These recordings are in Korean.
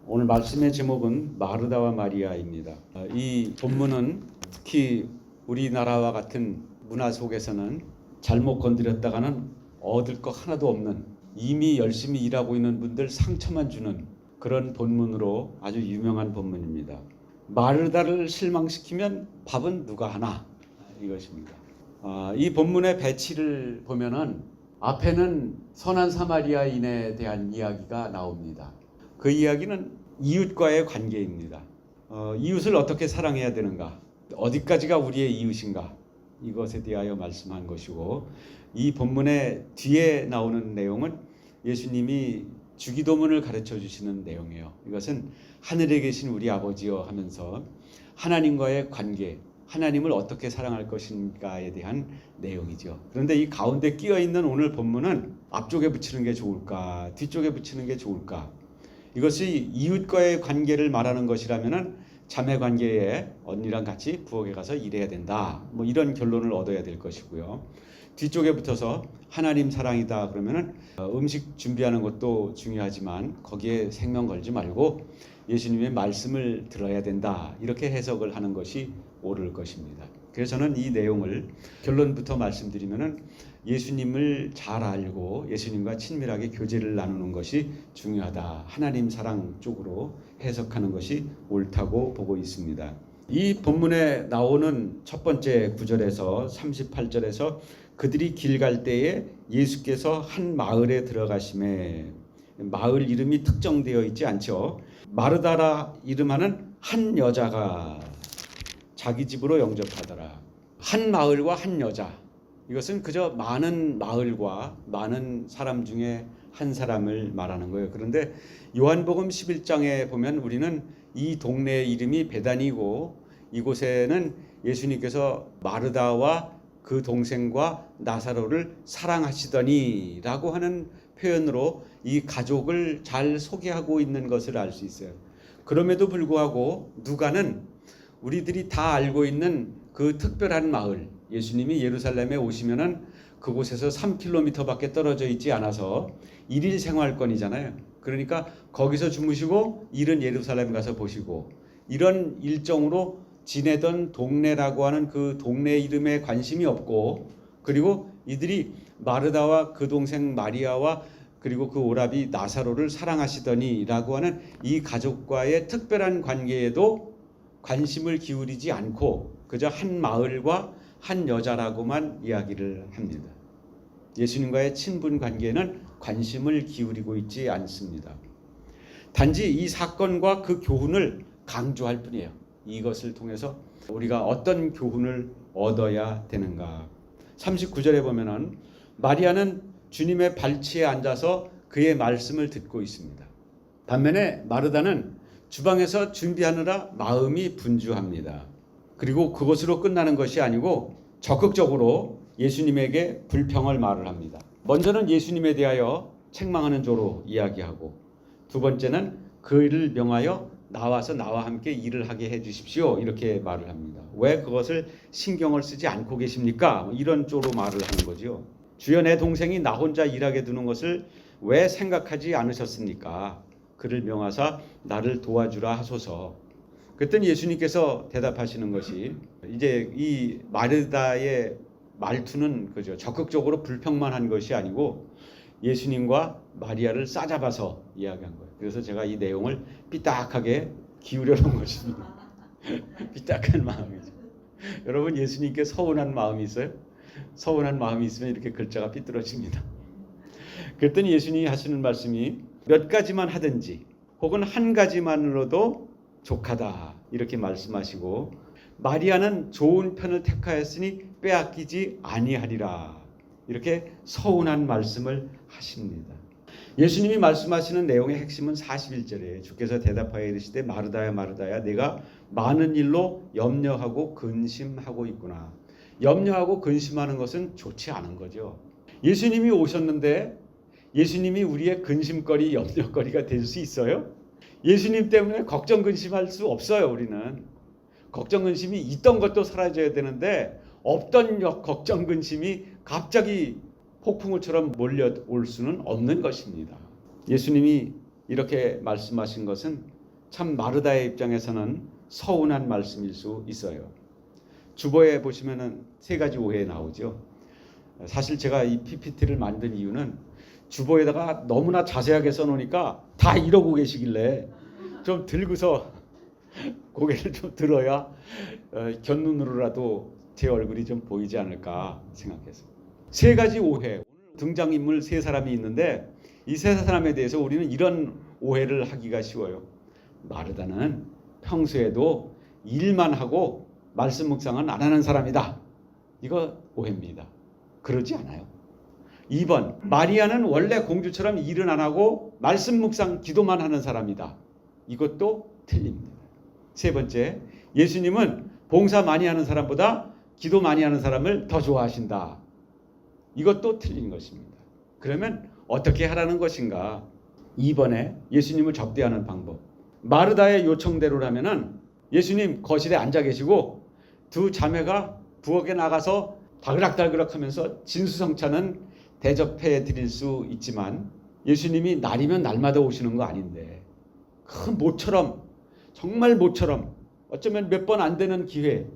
오늘 말씀의 제목은 마르다와 마리아입니다. 이 본문은 특히 우리나라와 같은 문화 속에서는 잘못 건드렸다가는 얻을 거 하나도 없는, 이미 열심히 일하고 있는 분들 상처만 주는 그런 본문으로 아주 유명한 본문입니다. 마르다를 실망시키면 밥은 누가 하나, 이것입니다. 이 본문의 배치를 보면은 앞에는 선한 사마리아인에 대한 이야기가 나옵니다. 그 이야기는 이웃과의 관계입니다. 이웃을 어떻게 사랑해야 되는가, 어디까지가 우리의 이웃인가, 이것에 대하여 말씀한 것이고, 이 본문의 뒤에 나오는 내용은 예수님이 주기도문을 가르쳐 주시는 내용이에요. 이것은 하늘에 계신 우리 아버지여 하면서 하나님과의 관계, 하나님을 어떻게 사랑할 것인가에 대한 내용이죠. 그런데 이 가운데 끼어 있는 오늘 본문은 앞쪽에 붙이는 게 좋을까, 뒤쪽에 붙이는 게 좋을까? 이것이 이웃과의 관계를 말하는 것이라면은 자매 관계에 언니랑 같이 부엌에 가서 일해야 된다, 뭐 이런 결론을 얻어야 될 것이고요. 뒤쪽에 붙어서 하나님 사랑이다 그러면은 음식 준비하는 것도 중요하지만 거기에 생명 걸지 말고 예수님의 말씀을 들어야 된다, 이렇게 해석을 하는 것이 옳을 것입니다. 그래서 저는 이 내용을 결론부터 말씀드리면은 예수님을 잘 알고 예수님과 친밀하게 교제를 나누는 것이 중요하다, 하나님 사랑 쪽으로 해석하는 것이 옳다고 보고 있습니다. 이 본문에 나오는 첫 번째 구절에서 38절에서 그들이 길 갈 때에 예수께서 한 마을에 들어가심에, 마을 이름이 특정되어 있지 않죠. 마르다라 이름하는 한 여자가 자기 집으로 영접하더라. 한 마을과 한 여자, 이것은 그저 많은 마을과 많은 사람 중에 한 사람을 말하는 거예요. 그런데 요한복음 11장에 보면 우리는 이 동네의 이름이 베다니고, 이곳에는 예수님께서 마르다와 그 동생과 나사로를 사랑하시더니 라고 하는 표현으로 이 가족을 잘 소개하고 있는 것을 알 수 있어요. 그럼에도 불구하고 누가는 우리들이 다 알고 있는 그 특별한 마을, 예수님이 예루살렘에 오시면은 그곳에서 3km밖에 떨어져 있지 않아서 일일 생활권이잖아요. 그러니까 거기서 주무시고 일은 예루살렘 가서 보시고, 이런 일정으로 지내던 동네라고 하는 그 동네 이름에 관심이 없고, 그리고 이들이 마르다와 그 동생 마리아와 그리고 그 오라비 나사로를 사랑하시더니 라고 하는 이 가족과의 특별한 관계에도 관심을 기울이지 않고 그저 한 마을과 한 여자라고만 이야기를 합니다. 예수님과의 친분 관계는 관심을 기울이고 있지 않습니다. 단지 이 사건과 그 교훈을 강조할 뿐이에요. 이것을 통해서 우리가 어떤 교훈을 얻어야 되는가. 39절에 보면은 마리아는 주님의 발치에 앉아서 그의 말씀을 듣고 있습니다. 반면에 마르다는 주방에서 준비하느라 마음이 분주합니다. 그리고 그것으로 끝나는 것이 아니고 적극적으로 예수님에게 불평을 말을 합니다. 먼저는 예수님에 대하여 책망하는 조로 이야기하고, 두 번째는 그를 명하여 나와서 나와 함께 일을 하게 해주십시오, 이렇게 말을 합니다. 왜 그것을 신경을 쓰지 않고 계십니까? 이런 조로 말을 하는 거죠. 주여, 내 동생이 나 혼자 일하게 두는 것을 왜 생각하지 않으셨습니까? 그를 명하사 나를 도와주라 하소서. 그랬더니 예수님께서 대답하시는 것이, 이제 이 마르다의 말투는 그죠, 적극적으로 불평만 한 것이 아니고 예수님과 마리아를 싸잡아서 이야기한 거예요. 그래서 제가 이 내용을 삐딱하게 기울여 놓은 것입니다. 삐딱한 마음이죠. 여러분, 예수님께 서운한 마음이 있어요? 서운한 마음이 있으면 이렇게 글자가 삐뚤어집니다. 그랬더니 예수님이 하시는 말씀이 몇 가지만 하든지 혹은 한 가지만으로도 족하다, 이렇게 말씀하시고, 마리아는 좋은 편을 택하였으니 빼앗기지 아니하리라, 이렇게 서운한 말씀을 하십니다. 예수님이 말씀하시는 내용의 핵심은 41절에 주께서 대답하여 이르시되 마르다야 마르다야, 내가 많은 일로 염려하고 근심하고 있구나. 염려하고 근심하는 것은 좋지 않은 거죠. 예수님이 오셨는데 예수님이 우리의 근심거리, 염려거리가 될 수 있어요? 예수님 때문에 걱정 근심할 수 없어요. 우리는 걱정 근심이 있던 것도 사라져야 되는데 없던 걱정 근심이 갑자기 폭풍우처럼 몰려올 수는 없는 것입니다. 예수님이 이렇게 말씀하신 것은 참 마르다의 입장에서는 서운한 말씀일 수 있어요. 주보에 보시면은 세 가지 오해 나오죠. 사실 제가 이 PPT를 만든 이유는 주보에다가 너무나 자세하게 써놓으니까 다 이러고 계시길래 좀 들고서 고개를 좀 들어야 곁눈으로라도 제 얼굴이 좀 보이지 않을까 생각해서. 세 가지 오해. 오늘 등장인물 세 사람이 있는데 이 세 사람에 대해서 우리는 이런 오해를 하기가 쉬워요. 마르다는 평소에도 일만 하고 말씀 묵상은 안 하는 사람이다. 이거 오해입니다. 그러지 않아요. 2번, 마리아는 원래 공주처럼 일은 안 하고 말씀 묵상 기도만 하는 사람이다. 이것도 틀립니다. 세 번째, 예수님은 봉사 많이 하는 사람보다 기도 많이 하는 사람을 더 좋아하신다. 이것도 틀린 것입니다. 그러면 어떻게 하라는 것인가? 2번에 예수님을 접대하는 방법. 마르다의 요청대로라면은 예수님 거실에 앉아 계시고 두 자매가 부엌에 나가서 다그락다그락 하면서 진수성찬은 대접해 드릴 수 있지만 예수님이 날이면 날마다 오시는 거 아닌데 큰 모처럼, 정말 모처럼 어쩌면 몇 번 안 되는 기회,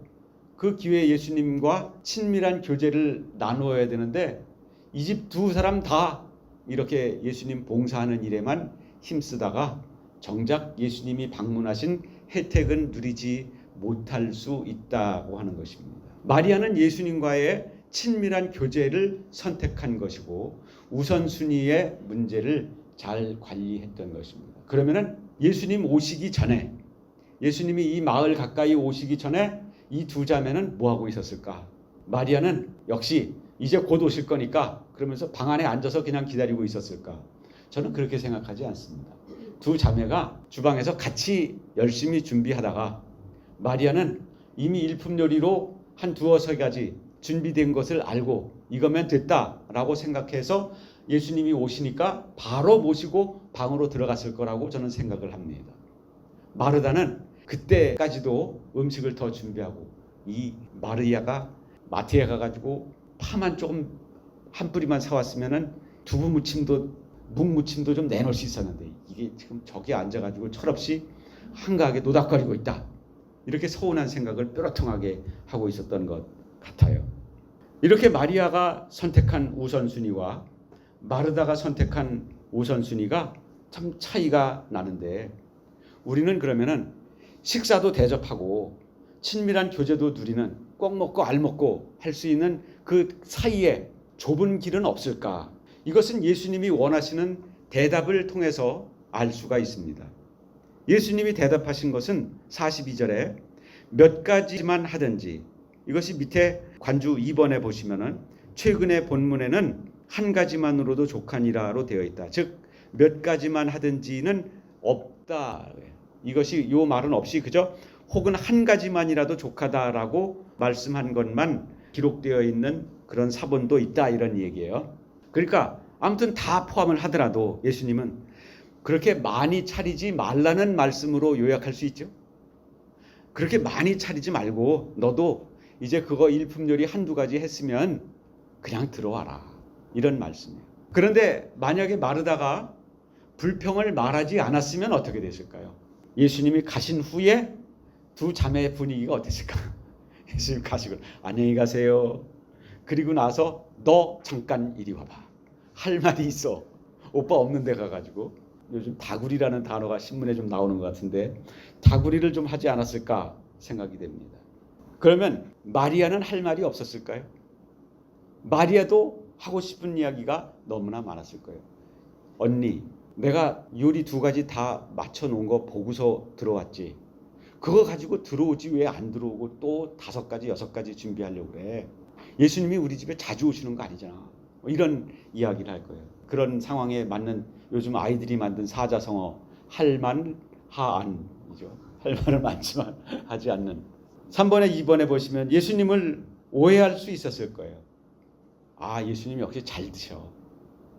그 기회에 예수님과 친밀한 교제를 나누어야 되는데 이 집 두 사람 다 이렇게 예수님 봉사하는 일에만 힘쓰다가 정작 예수님이 방문하신 혜택은 누리지 못할 수 있다고 하는 것입니다. 마리아는 예수님과의 친밀한 교제를 선택한 것이고 우선순위의 문제를 잘 관리했던 것입니다. 그러면은 예수님 오시기 전에, 예수님이 이 마을 가까이 오시기 전에 이 두 자매는 뭐 하고 있었을까? 마리아는 역시 이제 곧 오실 거니까 그러면서 방 안에 앉아서 그냥 기다리고 있었을까? 저는 그렇게 생각하지 않습니다. 두 자매가 주방에서 같이 열심히 준비하다가 마리아는 이미 일품 요리로 한 두어 세 가지 준비된 것을 알고 이거면 됐다라고 생각해서 예수님이 오시니까 바로 모시고 방으로 들어갔을 거라고 저는 생각을 합니다. 마르다는 그때까지도 음식을 더 준비하고 이 마리아가 마트에 가가지고 파만 조금 한 뿌리만 사왔으면은 두부 무침도 묵 무침도 좀 내놓을 수 있었는데 이게 지금 저기 앉아가지고 철없이 한가하게 노닥거리고 있다. 이렇게 서운한 생각을 뾰로통하게 하고 있었던 것 같아요. 이렇게 마리아가 선택한 우선순위와 마르다가 선택한 우선순위가 참 차이가 나는데 우리는 그러면은 식사도 대접하고 친밀한 교제도 누리는 꼭 먹고 알 먹고 할 수 있는 그 사이에 좁은 길은 없을까? 이것은 예수님이 원하시는 대답을 통해서 알 수가 있습니다. 예수님이 대답하신 것은 42절에 몇 가지만 하든지, 이것이 밑에 관주 2번에 보시면은 최근의 본문에는 한 가지만으로도 족하니라로 되어 있다. 즉 몇 가지만 하든지는 없다. 이것이 이 말은 없이 그저 혹은 한 가지만이라도 족하다라고 말씀한 것만 기록되어 있는 그런 사본도 있다, 이런 얘기예요. 그러니까 아무튼 다 포함을 하더라도 예수님은 그렇게 많이 차리지 말라는 말씀으로 요약할 수 있죠. 그렇게 많이 차리지 말고 너도 이제 그거 일품 요리 한두 가지 했으면 그냥 들어와라, 이런 말씀이에요. 그런데 만약에 마르다가 불평을 말하지 않았으면 어떻게 됐을까요? 예수님이 가신 후에 두 자매의 분위기가 어땠을까? 예수님 가시고 안녕히 가세요. 그리고 나서 너 잠깐 이리 와봐. 할 말이 있어. 오빠 없는 데 가가지고. 요즘 다구리라는 단어가 신문에 좀 나오는 것 같은데 다구리를 좀 하지 않았을까 생각이 됩니다. 그러면 마리아는 할 말이 없었을까요? 마리아도 하고 싶은 이야기가 너무나 많았을 거예요. 언니, 내가 요리 두 가지 다 맞춰놓은 거 보고서 들어왔지. 그거 가지고 들어오지 왜 안 들어오고 또 5가지 6가지 준비하려고 그래. 예수님이 우리 집에 자주 오시는 거 아니잖아. 이런 이야기를 할 거예요. 그런 상황에 맞는 요즘 아이들이 만든 사자성어 할만 하안이죠. 할 말은 많지만 하지 않는. 3번에 2번에 보시면 예수님을 오해할 수 있었을 거예요. 아, 예수님 역시 잘 드셔.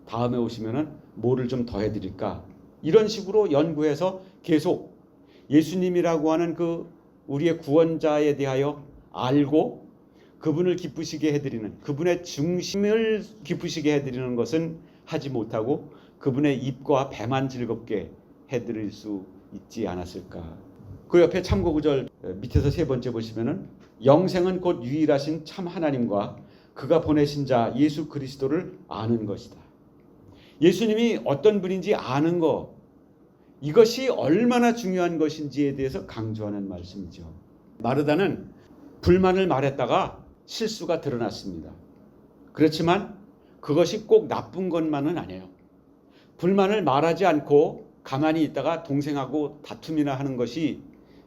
다음에 오시면은 뭐를 좀 더 해드릴까? 이런 식으로 연구해서 계속 예수님이라고 하는 그 우리의 구원자에 대하여 알고 그분을 기쁘시게 해드리는, 그분의 중심을 기쁘시게 해드리는 것은 하지 못하고 그분의 입과 배만 즐겁게 해드릴 수 있지 않았을까. 그 옆에 참고 구절 밑에서 세 번째 보시면은 영생은 곧 유일하신 참 하나님과 그가 보내신 자 예수 그리스도를 아는 것이다. 예수님이 어떤 분인지 아는 것, 이것이 얼마나 중요한 것인지에 대해서 강조하는 말씀이죠. 마르다는 불만을 말했다가 실수가 드러났습니다. 그렇지만 그것이 꼭 나쁜 것만은 아니에요. 불만을 말하지 않고 가만히 있다가 동생하고 다툼이나 하는 것이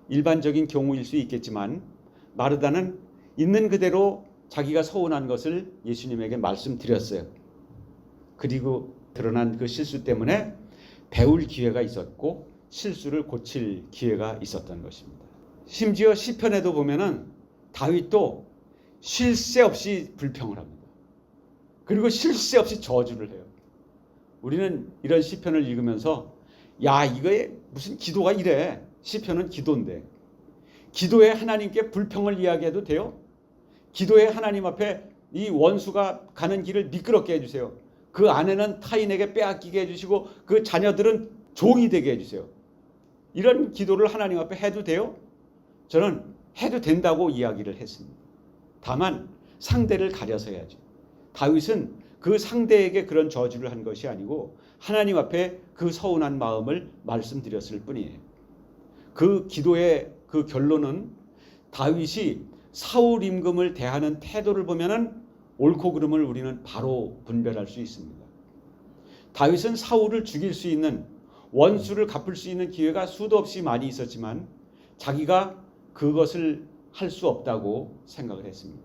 일반적인 경우일 수 있겠지만 마르다는 있는 그대로 자기가 서운한 것을 예수님에게 말씀드렸어요. 그리고 드러난 그 실수 때문에 배울 기회가 있었고 실수를 고칠 기회가 있었던 것입니다. 심지어 시편에도 보면은 다윗도 쉴 새 없이 불평을 합니다. 그리고 쉴 새 없이 저주를 해요. 우리는 이런 시편을 읽으면서 야, 이거에 무슨 기도가 이래. 시편은 기도인데 기도에 하나님께 불평을 이야기해도 돼요? 기도에 하나님 앞에 이 원수가 가는 길을 미끄럽게 해주세요. 그 아내는 타인에게 빼앗기게 해주시고 그 자녀들은 종이 되게 해주세요. 이런 기도를 하나님 앞에 해도 돼요? 저는 해도 된다고 이야기를 했습니다. 다만 상대를 가려서 해야죠. 다윗은 그 상대에게 그런 저주를 한 것이 아니고 하나님 앞에 그 서운한 마음을 말씀드렸을 뿐이에요. 그 기도의 그 결론은 다윗이 사울 임금을 대하는 태도를 보면은 옳고 그름을 우리는 바로 분별할 수 있습니다. 다윗은 사울을 죽일 수 있는 원수를 갚을 수 있는 기회가 수도 없이 많이 있었지만 자기가 그것을 할 수 없다고 생각을 했습니다.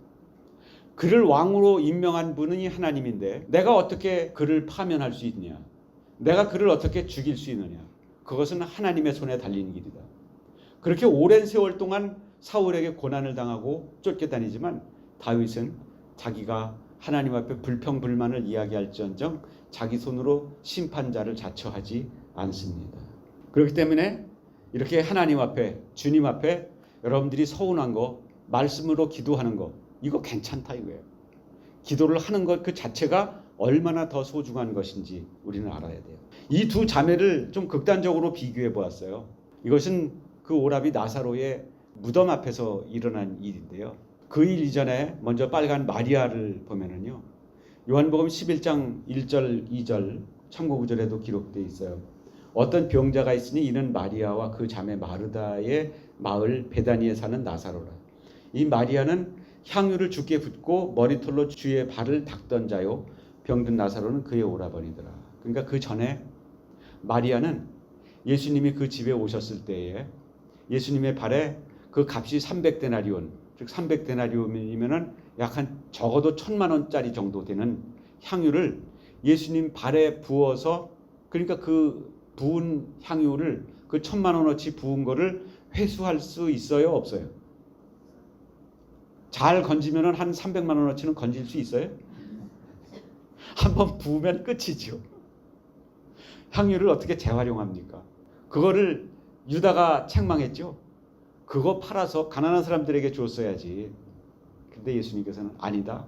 그를 왕으로 임명한 분이 하나님인데 내가 어떻게 그를 파면할 수 있느냐? 내가 그를 어떻게 죽일 수 있느냐? 그것은 하나님의 손에 달린 길이다. 그렇게 오랜 세월 동안 사울에게 고난을 당하고 쫓겨다니지만 다윗은 자기가 하나님 앞에 불평불만을 이야기할지언정 자기 손으로 심판자를 자처하지 않습니다. 그렇기 때문에 이렇게 하나님 앞에 주님 앞에 여러분들이 서운한 거 말씀으로 기도하는 거 이거 괜찮다 이거예요. 기도를 하는 것 그 자체가 얼마나 더 소중한 것인지 우리는 알아야 돼요. 이 두 자매를 좀 극단적으로 비교해 보았어요. 이것은 그 오라비 나사로의 무덤 앞에서 일어난 일인데요. 그 일 이전에 먼저 빨간 마리아를 보면은요. 요한복음 11장 1절 2절 참고 구절에도 기록되어 있어요. 어떤 병자가 있으니 이는 마리아와 그 자매 마르다의 마을 베다니에 사는 나사로라. 이 마리아는 향유를 주께 붓고 머리털로 주의 발을 닦던 자요. 병든 나사로는 그의 오라버니더라. 그러니까 그 전에 마리아는 예수님이 그 집에 오셨을 때에 예수님의 발에 그 값이 300데나리온, 즉 300데나리온이면은 약 한 적어도 1,000만 원짜리 정도 되는 향유를 예수님 발에 부어서 그러니까 그 부은 향유를 그 1,000만 원어치 부은 거를 회수할 수 있어요, 없어요? 잘 건지면은 한 300만 원어치는 건질 수 있어요? 한번 부으면 끝이죠. 향유를 어떻게 재활용합니까? 그거를 유다가 책망했죠. 그거 팔아서 가난한 사람들에게 줬어야지. 근데 예수님께서는 아니다.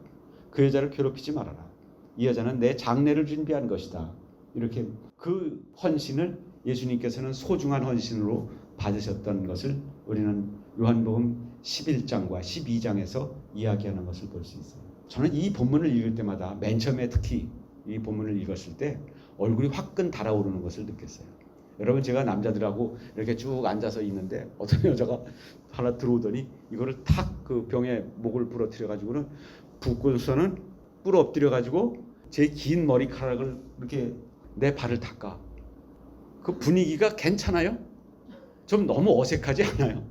그 여자를 괴롭히지 말아라. 이 여자는 내 장례를 준비한 것이다. 이렇게 그 헌신을 예수님께서는 소중한 헌신으로 받으셨던 것을 우리는 요한복음 11장과 12장에서 이야기하는 것을 볼 수 있어요. 저는 이 본문을 읽을 때마다 맨 처음에 특히 이 본문을 읽었을 때 얼굴이 화끈 달아오르는 것을 느꼈어요. 여러분 제가 남자들하고 이렇게 쭉 앉아서 있는데 어떤 여자가 하나 들어오더니 이거를 탁 그 병에 목을 부러뜨려 가지고는 붓고서는 뿔어 엎드려 가지고 제 긴 머리카락을 이렇게 내 발을 닦아. 그 분위기가 괜찮아요? 좀 너무 어색하지 않아요?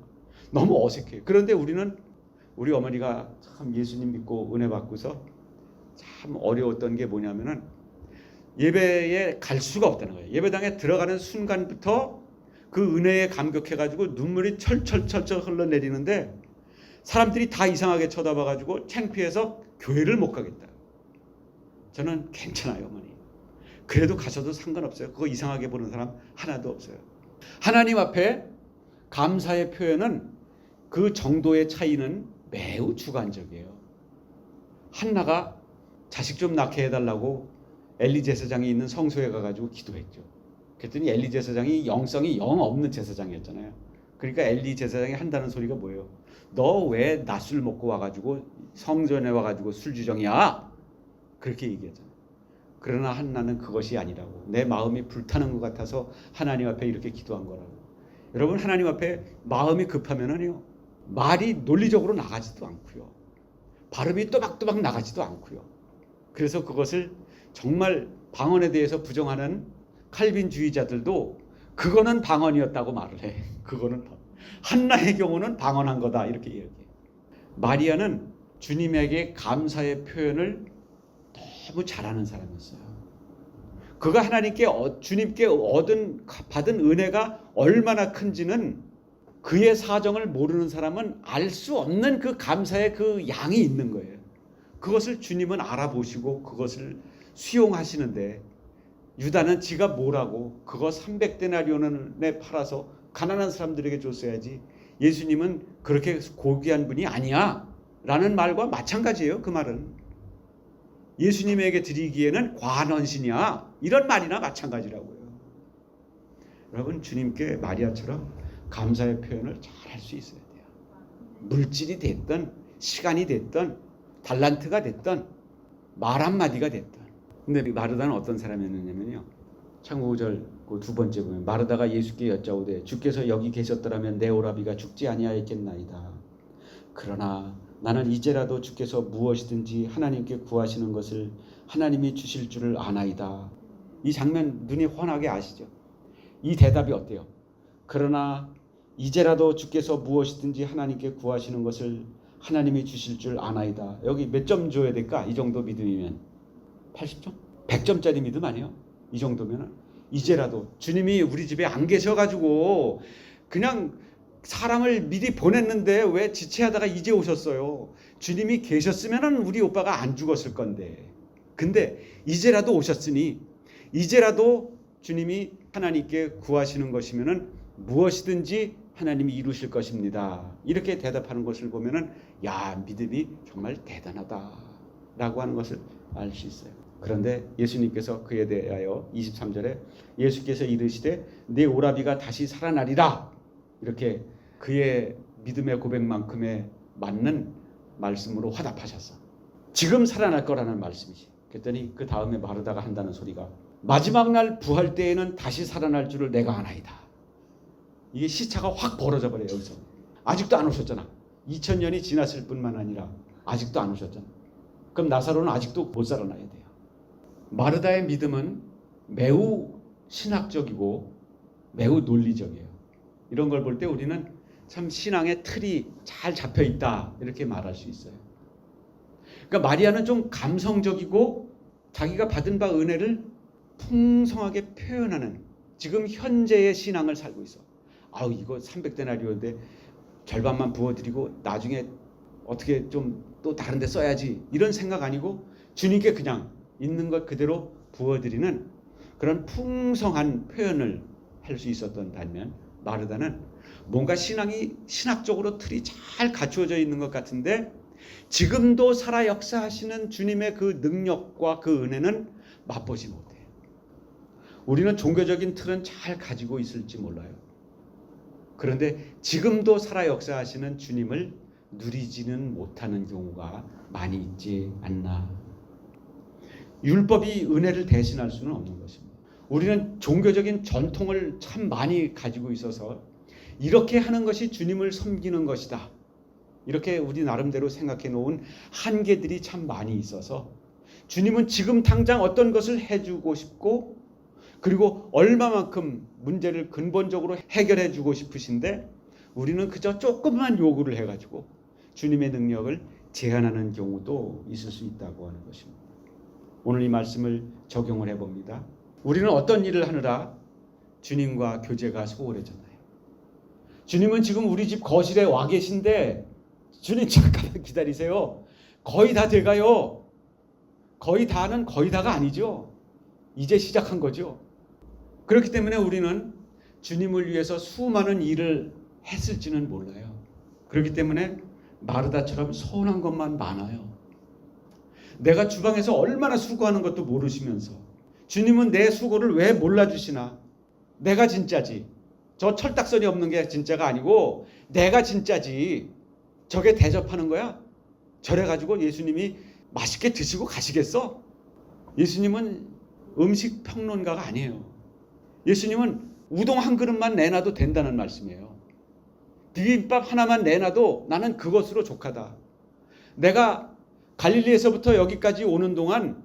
너무 어색해요. 그런데 우리 어머니가 참 예수님 믿고 은혜 받고서 참 어려웠던 게 뭐냐면은 예배에 갈 수가 없다는 거예요. 예배당에 들어가는 순간부터 그 은혜에 감격해가지고 눈물이 철철철철 흘러내리는데 사람들이 다 이상하게 쳐다봐가지고 창피해서 교회를 못 가겠다. 저는 괜찮아요, 어머니. 그래도 가셔도 상관없어요. 그거 이상하게 보는 사람 하나도 없어요. 하나님 앞에 감사의 표현은 그 정도의 차이는 매우 주관적이에요. 한나가 자식 좀 낳게 해달라고 엘리 제사장이 있는 성소에 가가지고 기도했죠. 그랬더니 엘리 제사장이 영성이 영 없는 제사장이었잖아요. 그러니까 엘리 제사장이 한다는 소리가 뭐예요? 너 왜 낮술 먹고 와가지고 성전에 와가지고 술주정이야? 그렇게 얘기하잖아요. 그러나 한나는 그것이 아니라고. 내 마음이 불타는 것 같아서 하나님 앞에 이렇게 기도한 거라고. 여러분, 하나님 앞에 마음이 급하면은요, 말이 논리적으로 나가지도 않고요, 발음이 또박또박 나가지도 않고요. 그래서 그것을 정말 방언에 대해서 부정하는 칼빈주의자들도 그거는 방언이었다고 말을 해. 그거는 한나의 경우는 방언한 거다 이렇게 얘기해. 마리아는 주님에게 감사의 표현을 너무 잘하는 사람이었어요. 그가 하나님께 주님께 받은 은혜가 얼마나 큰지는 그의 사정을 모르는 사람은 알 수 없는 그 감사의 그 양이 있는 거예요. 그것을 주님은 알아보시고 그것을 수용하시는데, 유다는 지가 뭐라고 그거 300데나리온에 팔아서 가난한 사람들에게 줬어야지, 예수님은 그렇게 고귀한 분이 아니야 라는 말과 마찬가지예요. 그 말은 예수님에게 드리기에는 과한 헌신이야, 이런 말이나 마찬가지라고요. 여러분, 주님께 마리아처럼 감사의 표현을 잘 할 수 있어야 돼요. 물질이 됐든 시간이 됐든 달란트가 됐든 말 한마디가 됐든. 근데 마르다는 어떤 사람이었느냐면요, 창고 5절 그 두 번째 보면, 마르다가 예수께 여짜오되 주께서 여기 계셨더라면 내 오라비가 죽지 아니하였겠나이다. 그러나 나는 이제라도 주께서 무엇이든지 하나님께 구하시는 것을 하나님이 주실 줄을 아나이다. 이 장면 눈이 훤하게 아시죠? 이 대답이 어때요? 그러나 이제라도 주께서 무엇이든지 하나님께 구하시는 것을 하나님이 주실 줄 아나이다. 여기 몇 점 줘야 될까? 이 정도 믿음이면 80점? 100점짜리 믿음 아니에요? 이 정도면 이제라도 주님이 우리 집에 안 계셔가지고 그냥 사람을 미리 보냈는데 왜 지체하다가 이제 오셨어요? 주님이 계셨으면 우리 오빠가 안 죽었을 건데, 근데 이제라도 오셨으니 이제라도 주님이 하나님께 구하시는 것이면은 무엇이든지 하나님이 이루실 것입니다. 이렇게 대답하는 것을 보면은, 야, 믿음이 정말 대단하다라고 하는 것을 알 수 있어요. 그런데 예수님께서 그에 대하여 23절에 예수께서 이르시되 내 오라비가 다시 살아나리라, 이렇게 그의 믿음의 고백만큼에 맞는 말씀으로 화답하셨어. 지금 살아날 거라는 말씀이지. 그랬더니 그 다음에 마르다가 한다는 소리가, 마지막 날 부활 때에는 다시 살아날 줄을 내가 아나이다. 이게 시차가 확 벌어져 버려요. 여기서 아직도 안 오셨잖아. 2000년이 지났을 뿐만 아니라 아직도 안 오셨잖아. 그럼 나사로는 아직도 못 살아나야 돼요. 마르다의 믿음은 매우 신학적이고 매우 논리적이에요. 이런 걸 볼 때 우리는 참 신앙의 틀이 잘 잡혀 있다, 이렇게 말할 수 있어요. 그러니까 마리아는 좀 감성적이고 자기가 받은 바 은혜를 풍성하게 표현하는, 지금 현재의 신앙을 살고 있어. 아우, 이거 300데나리온인데 절반만 부어드리고 나중에 어떻게 좀 또 다른 데 써야지, 이런 생각 아니고 주님께 그냥 있는 것 그대로 부어드리는 그런 풍성한 표현을 할 수 있었던 반면, 마르다는 뭔가 신학적으로 틀이 잘 갖추어져 있는 것 같은데 지금도 살아 역사하시는 주님의 그 능력과 그 은혜는 맛보지 못해요. 우리는 종교적인 틀은 잘 가지고 있을지 몰라요. 그런데 지금도 살아 역사하시는 주님을 누리지는 못하는 경우가 많이 있지 않나. 율법이 은혜를 대신할 수는 없는 것입니다. 우리는 종교적인 전통을 참 많이 가지고 있어서 이렇게 하는 것이 주님을 섬기는 것이다, 이렇게 우리 나름대로 생각해 놓은 한계들이 참 많이 있어서 주님은 지금 당장 어떤 것을 해주고 싶고, 그리고 얼마만큼 문제를 근본적으로 해결해 주고 싶으신데 우리는 그저 조금만 요구를 해가지고 주님의 능력을 제한하는 경우도 있을 수 있다고 하는 것입니다. 오늘 이 말씀을 적용을 해봅니다. 우리는 어떤 일을 하느라 주님과 교제가 소홀해졌나요? 주님은 지금 우리 집 거실에 와 계신데, 주님 잠깐만 기다리세요. 거의 다 돼가요. 거의 다는 거의 다가 아니죠. 이제 시작한 거죠. 그렇기 때문에 우리는 주님을 위해서 수많은 일을 했을지는 몰라요. 그렇기 때문에 마르다처럼 서운한 것만 많아요. 내가 주방에서 얼마나 수고하는 것도 모르시면서 주님은 내 수고를 왜 몰라주시나, 내가 진짜지. 저 철딱선이 없는 게 진짜가 아니고 내가 진짜지. 저게 대접하는 거야. 저래가지고 예수님이 맛있게 드시고 가시겠어? 예수님은 음식 평론가가 아니에요. 예수님은 우동 한 그릇만 내놔도 된다는 말씀이에요. 비빔밥 하나만 내놔도 나는 그것으로 족하다. 내가 갈릴리에서부터 여기까지 오는 동안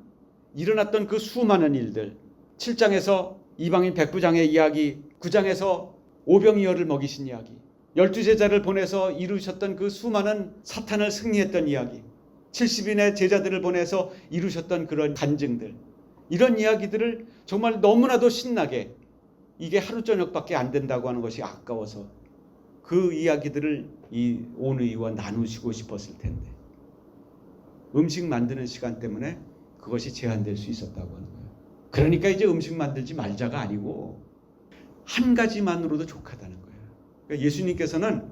일어났던 그 수많은 일들, 7장에서 이방인 백부장의 이야기, 9장에서 오병이어를 먹이신 이야기, 12제자를 보내서 이루셨던 그 수많은 사탄을 승리했던 이야기, 70인의 제자들을 보내서 이루셨던 그런 간증들, 이런 이야기들을 정말 너무나도 신나게, 이게 하루 저녁밖에 안 된다고 하는 것이 아까워서 그 이야기들을 이 온의와 나누시고 싶었을 텐데 음식 만드는 시간 때문에 그것이 제한될 수 있었다고 하는 거예요. 그러니까 이제 음식 만들지 말자가 아니고 한 가지만으로도 족하다는 거예요. 그러니까 예수님께서는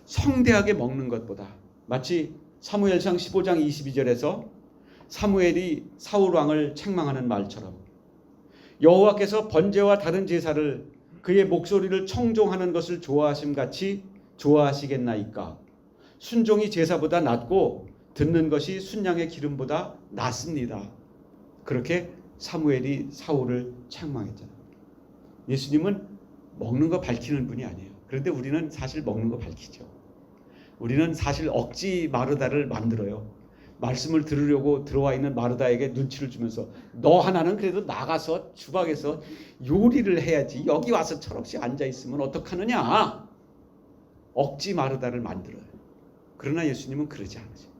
성대하게 먹는 것보다 마치 사무엘상 15장 22절에서 사무엘이 사울 왕을 책망하는 말처럼 여호와께서 번제와 다른 제사를 그의 목소리를 청종하는 것을 좋아하심 같이 좋아하시겠나이까. 순종이 제사보다 낫고 듣는 것이 순양의 기름보다 낫습니다. 그렇게 사무엘이 사울을 책망했잖아요. 예수님은 먹는 거 밝히는 분이 아니에요. 그런데 우리는 사실 먹는 거 밝히죠. 우리는 사실 억지 마르다를 만들어요. 말씀을 들으려고 들어와 있는 마르다에게 눈치를 주면서 너 하나는 그래도 나가서 주방에서 요리를 해야지 여기 와서 철없이 앉아있으면 어떡하느냐. 억지 마르다를 만들어요. 그러나 예수님은 그러지 않으세요.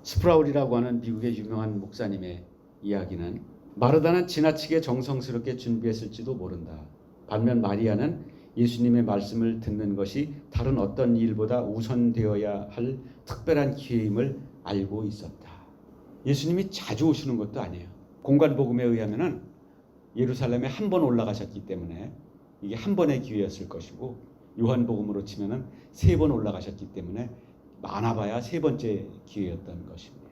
스프라울이라고 하는 미국의 유명한 목사님의 이야기는 마르다는 지나치게 정성스럽게 준비했을지도 모른다. 반면 마리아는 예수님의 말씀을 듣는 것이 다른 어떤 일보다 우선되어야 할 특별한 기회임을 알고 있었다. 예수님이 자주 오시는 것도 아니에요. 공관복음에 의하면은 예루살렘에 한 번 올라가셨기 때문에 이게 한 번의 기회였을 것이고 요한복음으로 치면은 3번 올라가셨기 때문에 많아봐야 3번째 기회였던 것입니다.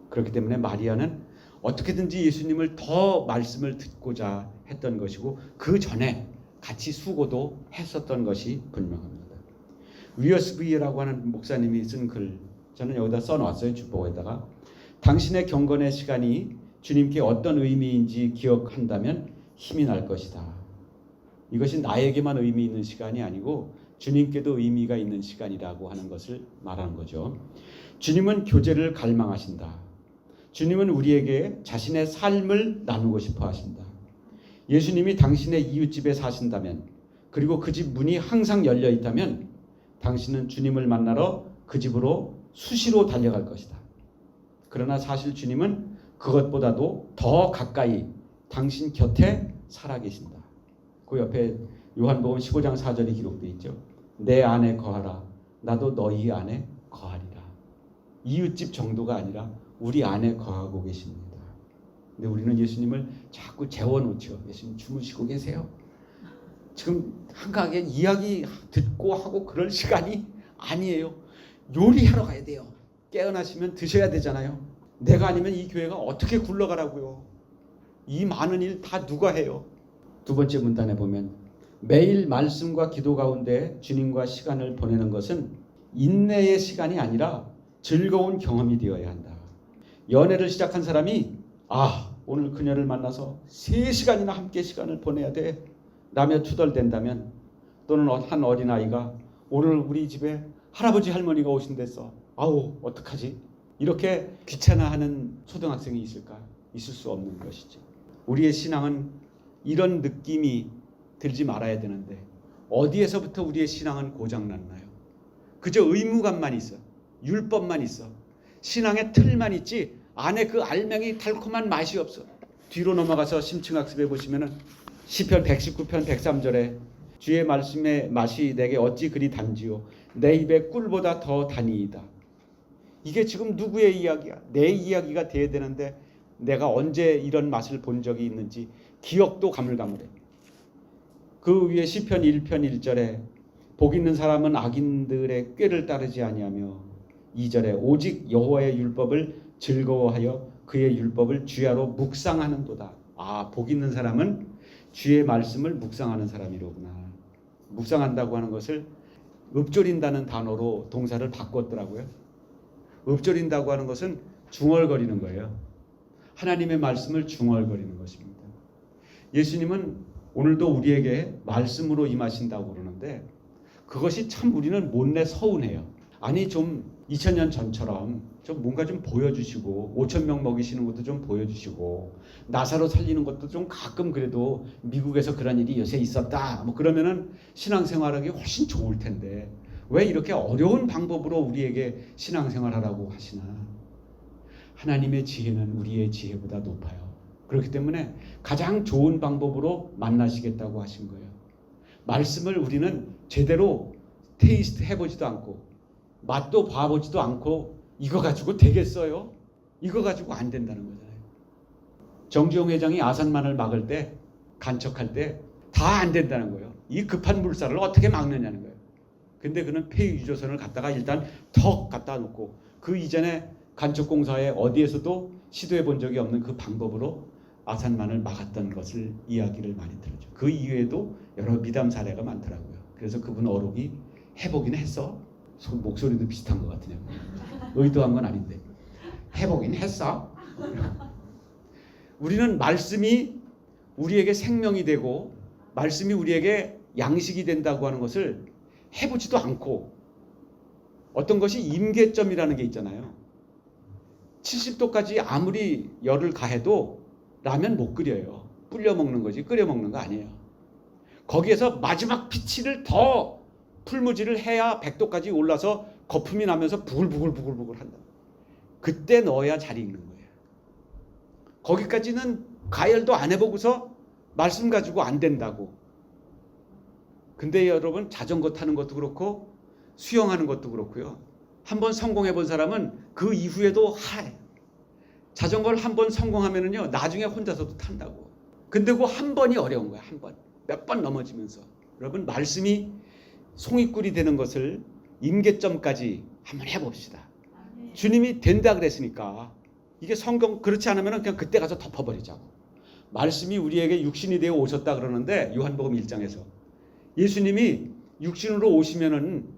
그렇기 때문에 마리아는 어떻게든지 예수님을 더 말씀을 듣고자 했던 것이고 그 전에 같이 수고도 했었던 것이 분명합니다. 위어스비라고 하는 목사님이 쓴 글 저는 여기다 써놨어요. 주보에다가 당신의 경건의 시간이 주님께 어떤 의미인지 기억한다면 힘이 날 것이다. 이것이 나에게만 의미 있는 시간이 아니고 주님께도 의미가 있는 시간이라고 하는 것을 말하는 거죠. 주님은 교제를 갈망하신다. 주님은 우리에게 자신의 삶을 나누고 싶어 하신다. 예수님이 당신의 이웃집에 사신다면 그리고 그 집 문이 항상 열려 있다면 당신은 주님을 만나러 그 집으로 수시로 달려갈 것이다. 그러나 사실 주님은 그것보다도 더 가까이 당신 곁에 살아계신다. 그 옆에 요한복음 15장 4절이 기록되어 있죠. 내 안에 거하라. 나도 너희 안에 거하리라. 이웃집 정도가 아니라 우리 안에 거하고 계십니다. 근데 우리는 예수님을 자꾸 재워놓죠. 예수님 주무시고 계세요. 지금 한가하게 이야기 듣고 하고 그럴 시간이 아니에요. 요리하러 가야 돼요. 깨어나시면 드셔야 되잖아요. 내가 아니면 이 교회가 어떻게 굴러가라고요. 이 많은 일 다 누가 해요. 두 번째 문단에 보면 매일 말씀과 기도 가운데 주님과 시간을 보내는 것은 인내의 시간이 아니라 즐거운 경험이 되어야 한다. 연애를 시작한 사람이 오늘 그녀를 만나서 3시간이나 함께 시간을 보내야 돼 라며 투덜댄다면, 또는 한 어린아이가 오늘 우리 집에 할아버지 할머니가 오신댔어. 어떡하지? 이렇게 귀찮아하는 초등학생이 있을까? 있을 수 없는 것이죠. 우리의 신앙은 이런 느낌이 들지 말아야 되는데 어디에서부터 우리의 신앙은 고장났나요? 그저 의무감만 있어. 율법만 있어. 신앙의 틀만 있지 안에 그 알맹이 달콤한 맛이 없어. 뒤로 넘어가서 심층학습해 보시면은 시편 119편 103절에 주의 말씀의 맛이 내게 어찌 그리 단지요 내 입에 꿀보다 더 단이이다. 이게 지금 누구의 이야기야? 내 이야기가 돼야 되는데 내가 언제 이런 맛을 본 적이 있는지 기억도 가물가물해. 그 위에 시편 1편 1절에 복 있는 사람은 악인들의 꾀를 따르지 아니하며 2절에 오직 여호와의 율법을 즐거워하여 그의 율법을 주야로 묵상하는도다. 복 있는 사람은 주의 말씀을 묵상하는 사람이로구나. 묵상한다고 하는 것을 읊조린다는 단어로 동사를 바꿨더라고요. 읊조린다고 하는 것은 중얼거리는 거예요. 하나님의 말씀을 중얼거리는 것입니다. 예수님은 오늘도 우리에게 말씀으로 임하신다고 그러는데 그것이 참 우리는 못내 서운해요. 아니 좀 2000년 전처럼 좀 뭔가 좀 보여주시고 5,000명 먹이시는 것도 좀 보여주시고 나사로 살리는 것도 좀 가끔 그래도 미국에서 그런 일이 요새 있었다 뭐 그러면은 신앙생활하기 훨씬 좋을 텐데 왜 이렇게 어려운 방법으로 우리에게 신앙생활하라고 하시나. 하나님의 지혜는 우리의 지혜보다 높아요. 그렇기 때문에 가장 좋은 방법으로 만나시겠다고 하신 거예요. 말씀을 우리는 제대로 테이스트 해보지도 않고 맛도 봐보지도 않고 이거 가지고 되겠어요? 이거 가지고 안 된다는 거잖아요. 정주영 회장이 아산만을 막을 때 간척할 때 다 안 된다는 거예요. 이 급한 물살을 어떻게 막느냐는 거예요. 근데 그는 폐유조선을 갖다가 일단 턱 갖다 놓고 그 이전에 간척공사에 어디에서도 시도해 본 적이 없는 그 방법으로 아산만을 막았던 것을 이야기를 많이 들었죠. 그 이외에도 여러 미담 사례가 많더라고요. 그래서 그분 어록이 해보긴 했어. 목소리도 비슷한 것 같으네요. 의도한 건 아닌데 해보긴 했어. 우리는 말씀이 우리에게 생명이 되고 말씀이 우리에게 양식이 된다고 하는 것을 해보지도 않고 어떤 것이 임계점이라는 게 있잖아요. 70도까지 아무리 열을 가해도 라면 못 끓여요. 불려 먹는 거지 끓여 먹는 거 아니에요. 거기에서 마지막 피치를 더 풀무질을 해야 100도까지 올라서 거품이 나면서 부글부글 한다. 그때 넣어야 잘 익는 거예요. 거기까지는 가열도 안 해보고서 말씀 가지고 안 된다고. 근데 여러분 자전거 타는 것도 그렇고 수영하는 것도 그렇고요. 한번 성공해 본 사람은 그 이후에도 자전거를 한번 성공하면은요 나중에 혼자서도 탄다고. 근데 그 한 번이 어려운 거야. 한 번. 몇 번 넘어지면서. 여러분 말씀이 송이꿀이 되는 것을 임계점까지 한번 해봅시다. 주님이 된다 그랬으니까 이게 성경 그렇지 않으면 그냥 그때 가서 덮어버리자고. 말씀이 우리에게 육신이 되어 오셨다 그러는데 요한복음 1장에서 예수님이 육신으로 오시면은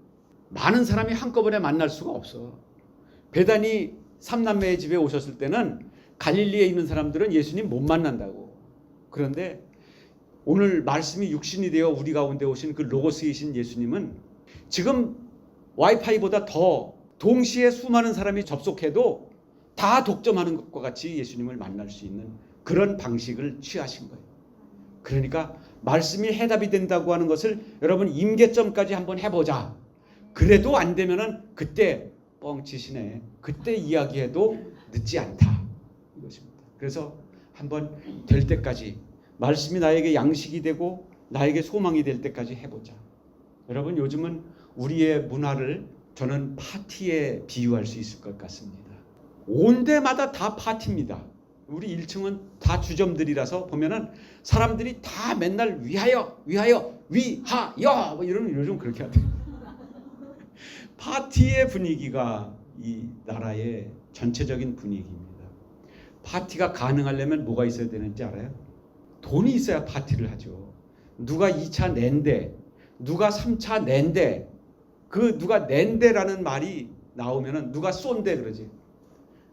많은 사람이 한꺼번에 만날 수가 없어. 베다니 삼남매의 집에 오셨을 때는 갈릴리에 있는 사람들은 예수님 못 만난다고. 그런데 오늘 말씀이 육신이 되어 우리 가운데 오신 그 로고스이신 예수님은 지금 와이파이보다 더 동시에 수많은 사람이 접속해도 다 독점하는 것과 같이 예수님을 만날 수 있는 그런 방식을 취하신 거예요. 그러니까 말씀이 해답이 된다고 하는 것을 여러분 임계점까지 한번 해보자. 그래도 안 되면은 그때 뻥치시네. 그때 이야기해도 늦지 않다. 이것입니다. 그래서 한번 될 때까지 말씀이 나에게 양식이 되고 나에게 소망이 될 때까지 해보자. 여러분 요즘은 우리의 문화를 저는 파티에 비유할 수 있을 것 같습니다. 온 데마다 다 파티입니다. 우리 1층은 다 주점들이라서 보면은 사람들이 다 맨날 위하여 위하여 위하여 뭐 이러면 요즘 그렇게 하대요. 파티의 분위기가 이 나라의 전체적인 분위기입니다. 파티가 가능하려면 뭐가 있어야 되는지 알아요? 돈이 있어야 파티를 하죠. 누가 2차 낸대, 누가 3차 낸대, 그 누가 낸대라는 말이 나오면은 누가 쏜대 그러지.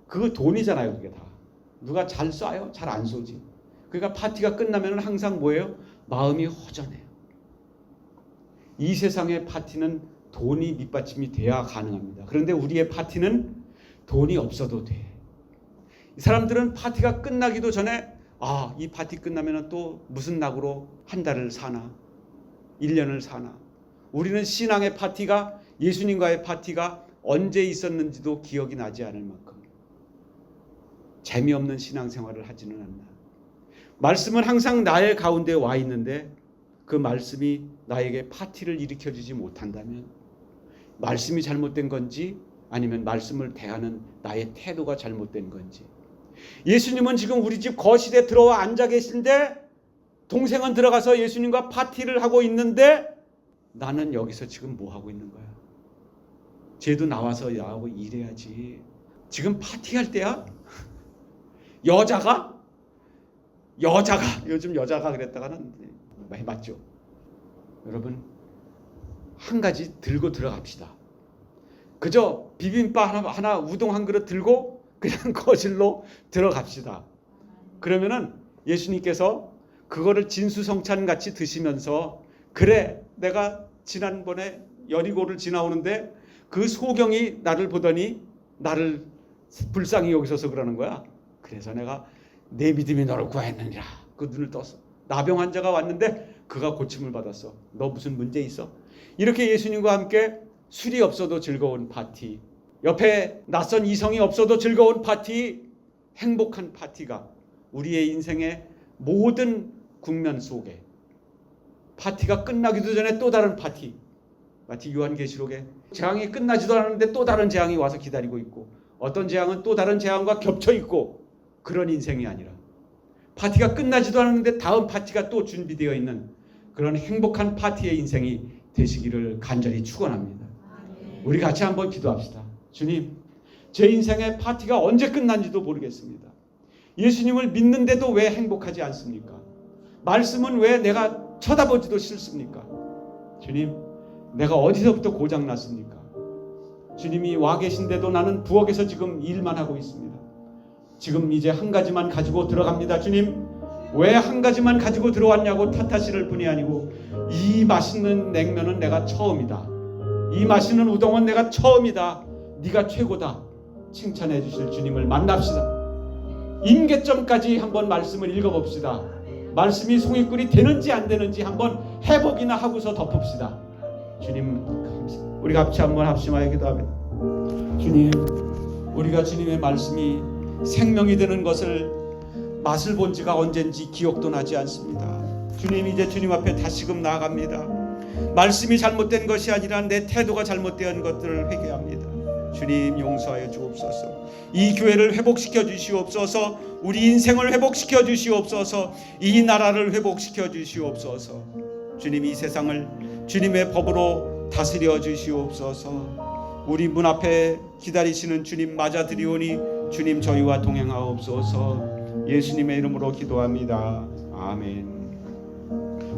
그거 돈이잖아요, 그게 다. 누가 잘 쏴요? 잘 안 쏘지. 그러니까 파티가 끝나면은 항상 뭐예요? 마음이 허전해요. 이 세상의 파티는 돈이 밑받침이 돼야 가능합니다. 그런데 우리의 파티는 돈이 없어도 돼. 이 사람들은 파티가 끝나기도 전에 이 파티 끝나면 또 무슨 낙으로 한 달을 사나 1년을 사나. 우리는 신앙의 파티가 예수님과의 파티가 언제 있었는지도 기억이 나지 않을 만큼 재미없는 신앙생활을 하지는 않나. 말씀은 항상 나의 가운데 와 있는데 그 말씀이 나에게 파티를 일으켜주지 못한다면 말씀이 잘못된 건지 아니면 말씀을 대하는 나의 태도가 잘못된 건지. 예수님은 지금 우리 집 거실에 들어와 앉아 계신데 동생은 들어가서 예수님과 파티를 하고 있는데 나는 여기서 지금 뭐 하고 있는 거야? 쟤도 나와서 야하고 일해야지. 지금 파티할 때야? 여자가 여자가, 요즘 여자가 그랬다가는 많이 맞죠. 여러분, 한 가지 들고 들어갑시다. 그저 비빔밥 하나 우동 한 그릇 들고 그냥 거실로 들어갑시다. 그러면은 예수님께서 그거를 진수성찬 같이 드시면서, 그래 내가 지난번에 여리고를 지나오는데 그 소경이 나를 보더니 나를 불쌍히 여기셔서 그러는 거야. 그래서 내가 내 믿음이 너를 구하였느니라. 그 눈을 떴어. 나병 환자가 왔는데 그가 고침을 받았어. 너 무슨 문제 있어? 이렇게 예수님과 함께 술이 없어도 즐거운 파티, 옆에 낯선 이성이 없어도 즐거운 파티, 행복한 파티가 우리의 인생의 모든 국면 속에, 파티가 끝나기도 전에 또 다른 파티, 마치 요한계시록에 재앙이 끝나지도 않았는데 또 다른 재앙이 와서 기다리고 있고, 어떤 재앙은 또 다른 재앙과 겹쳐 있고, 그런 인생이 아니라 파티가 끝나지도 않았는데 다음 파티가 또 준비되어 있는 그런 행복한 파티의 인생이 되시기를 간절히 축원합니다. 우리 같이 한번 기도합시다. 주님, 제 인생의 파티가 언제 끝난지도 모르겠습니다. 예수님을 믿는데도 왜 행복하지 않습니까? 말씀은 왜 내가 쳐다보지도 싫습니까? 주님, 내가 어디서부터 고장났습니까? 주님이 와 계신데도 나는 부엌에서 지금 일만 하고 있습니다. 지금 이제 한 가지만 가지고 들어갑니다. 주님, 왜 한 가지만 가지고 들어왔냐고 탓하실 분이 아니고, 이 맛있는 냉면은 내가 처음이다, 이 맛있는 우동은 내가 처음이다, 네가 최고다 칭찬해 주실 주님을 만납시다. 임계점까지 한번 말씀을 읽어봅시다. 말씀이 송이꿀이 되는지 안 되는지 한번 해보기나 하고서 덮읍시다. 주님, 우리 같이 한번 합심하여 기도합니다. 주님, 우리가 주님의 말씀이 생명이 되는 것을 맛을 본 지가 언젠지 기억도 나지 않습니다. 주님, 이제 주님 앞에 다시금 나아갑니다. 말씀이 잘못된 것이 아니라 내 태도가 잘못된 것들을 회개합니다. 주님, 용서하여 주옵소서. 이 교회를 회복시켜 주시옵소서. 우리 인생을 회복시켜 주시옵소서. 이 나라를 회복시켜 주시옵소서. 주님, 이 세상을 주님의 법으로 다스려 주시옵소서. 우리 문 앞에 기다리시는 주님 맞아드리오니 주님 저희와 동행하옵소서. 예수님의 이름으로 기도합니다. 아멘.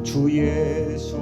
주 예수